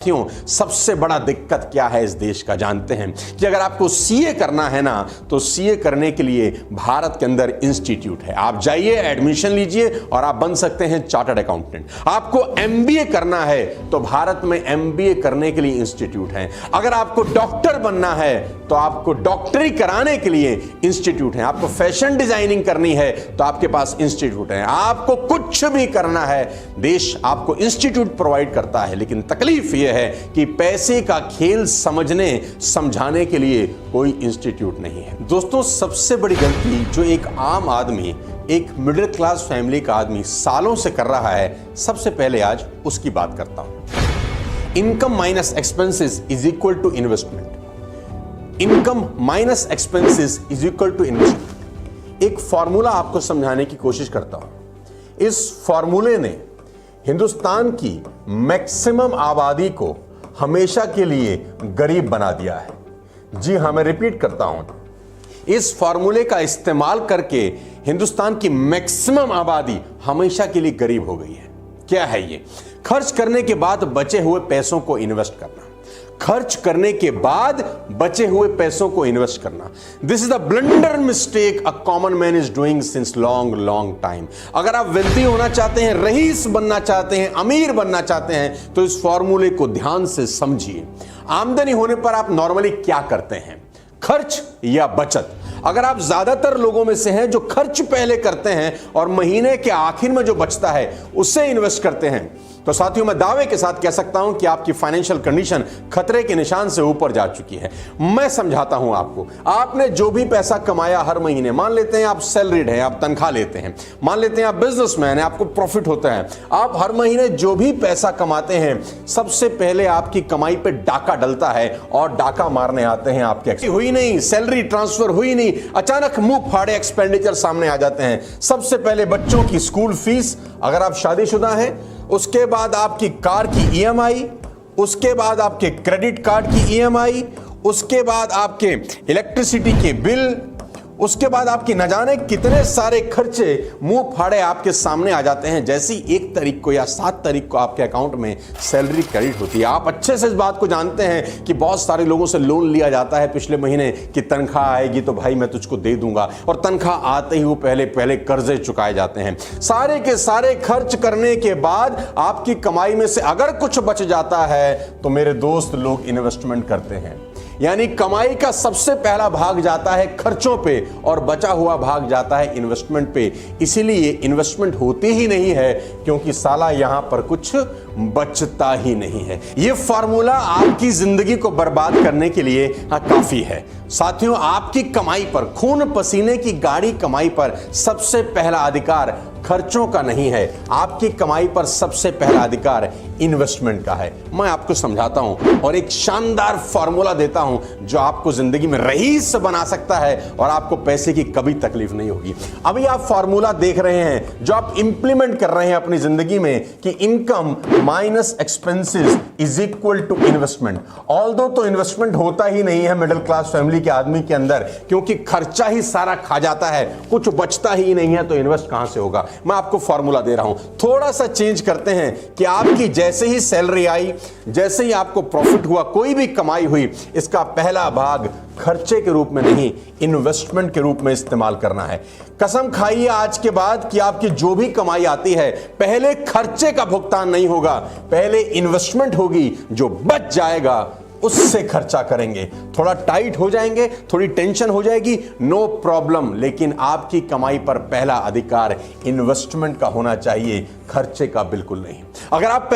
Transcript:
क्यों सबसे बड़ा दिक्कत क्या है इस देश का जानते हैं कि अगर आपको सीए करना है ना तो सीए करने के लिए भारत के अंदर इंस्टीट्यूट है। आप जाइए, एडमिशन लीजिए और आप बन सकते हैं चार्टर्ड अकाउंटेंट। आपको एमबीए करना है तो भारत में एमबीए करने के लिए इंस्टीट्यूट है। अगर आपको डॉक्टर बनना है तो आपको डॉक्टरी कराने के लिए इंस्टीट्यूट है। आपको फैशन डिजाइनिंग करनी है तो आपके पास इंस्टीट्यूट है। आपको कुछ भी करना है, देश आपको इंस्टीट्यूट प्रोवाइड करता है। लेकिन तकलीफ यह है कि पैसे का खेल समझने समझाने के लिए कोई इंस्टीट्यूट नहीं है। दोस्तों, सबसे बड़ी गलती जो एक आम आदमी, एक मिडिल क्लास फैमिली का आदमी सालों से कर रहा है, सबसे पहले आज उसकी बात करता हूं। Income minus expenses is equal to investment. Income minus expenses is equal to investment. एक फॉर्मूला आपको समझाने की कोशिश करता हूं। इस फॉर्मूले ने हिंदुस्तान की मैक्सिमम आबादी को हमेशा के लिए गरीब बना दिया है। जी हां, मैं रिपीट करता हूं। इस फॉर्मूले का इस्तेमाल करके हिंदुस्तान की मैक्सिमम आबादी हमेशा के लिए गरीब हो गई है। क्या है ये? खर्च करने के बाद बचे हुए पैसों को इन्वेस्ट करना। खर्च करने के बाद बचे हुए पैसों को इन्वेस्ट करना। This is the blunder mistake a common man is doing since long time. अगर आप वेल्दी होना चाहते हैं, रईस बनना चाहते हैं, अमीर बनना चाहते हैं तो इस फॉर्मूले को ध्यान से समझिए। आमदनी होने पर आप नॉर्मली क्या करते हैं? खर्च या बचत? अगर आप ज्यादातर लोगों में से हैं जो खर्च पहले करते हैं और महीने के आखिर में जो बचता है उससे इन्वेस्ट करते हैं, तो साथियों मैं दावे के साथ कह सकता हूं कि आपकी फाइनेंशियल कंडीशन खतरे के निशान से ऊपर जा चुकी है। मैं समझाता हूं आपको। आपने जो भी पैसा कमाया हर महीने, मान लेते हैं आप सैलरीड हैं, आप तनख्वाह लेते हैं, मान लेते हैं आप बिजनेसमैन हैं, आपको प्रॉफिट होता है, आप हर महीने जो भी पैसा कमाते हैं सबसे पहले आपकी कमाई पे डाका डलता है और डाका मारने आते हैं आपके। हुई नहीं, सैलरी ट्रांसफर हुई नहीं, अचानक मुंह फाड़े एक्सपेंडिचर सामने आ जाते हैं। सबसे पहले बच्चों की स्कूल फीस, अगर आप शादीशुदा हैं, उसके बाद आपकी कार की ईएमआई, उसके बाद आपके क्रेडिट कार्ड की ईएमआई, उसके बाद आपके इलेक्ट्रिसिटी के बिल, उसके बाद आपकी न जाने कितने सारे खर्चे मुंह फाड़े आपके सामने आ जाते हैं। जैसी 1 तारीख को या 7 तारीख को आपके अकाउंट में सैलरी क्रेडिट होती है। आप अच्छे से इस बात को जानते हैं कि बहुत सारे लोगों से लोन लिया जाता है पिछले महीने कि तनख्वाह आएगी तो भाई मैं तुझको दे दूंगा, और तनख्वाह आते ही वो पहले कर्जे चुकाए जाते हैं। सारे के सारे खर्च करने के बाद आपकी कमाई में से अगर कुछ बच जाता है तो मेरे दोस्त लोग इन्वेस्टमेंट करते हैं। यानी कमाई का सबसे पहला भाग जाता है खर्चों पे और बचा हुआ भाग जाता है इन्वेस्टमेंट पे। इसीलिए इन्वेस्टमेंट होती ही नहीं है क्योंकि साला यहां पर कुछ बचता ही नहीं है। यह फार्मूला आपकी जिंदगी को बर्बाद करने के लिए काफी है। साथियों, आपकी कमाई पर, खून पसीने की गाड़ी कमाई पर सबसे पहला अधिकार खर्चों का नहीं है। आपकी कमाई पर सबसे पहला अधिकार इन्वेस्टमेंट का है। मैं आपको समझाता हूं और एक शानदार फॉर्मूला देता हूं जो आपको जिंदगी में रईस बना सकता है और आपको पैसे की कभी तकलीफ नहीं होगी। अभी आप फॉर्मूला देख रहे हैं जो आप इंप्लीमेंट कर रहे हैं अपनी जिंदगी में कि income minus expenses is equal to investment. Although तो इन्वेस्टमेंट होता ही नहीं है मिडिल क्लास फैमिली के आदमी के अंदर, क्योंकि खर्चा ही सारा खा जाता है, कुछ बचता ही नहीं है, तो इन्वेस्ट कहां से होगा? मैं आपको फॉर्मूला दे रहा हूं, थोड़ा सा चेंज करते हैं कि आपकी जैसे ही सैलरी आई, जैसे ही आपको प्रॉफिट हुआ, कोई भी कमाई हुई, इसका पहला भाग खर्चे के रूप में नहीं, इन्वेस्टमेंट के रूप में इस्तेमाल करना है। कसम खाइए आज के बाद कि आपकी जो भी कमाई आती है पहले खर्चे का भुगतान नहीं होगा, पहले इन्वेस्टमेंट होगी। जो बच जाएगा उससे खर्चा करेंगे। थोड़ा टाइट हो जाएंगे, थोड़ी टेंशन हो जाएगी, नो प्रॉब्लम, लेकिन आपकी कमाई पर पहला अधिकार इन्वेस्टमेंट का होना चाहिए, खर्चे का बिल्कुल नहीं। अगर आप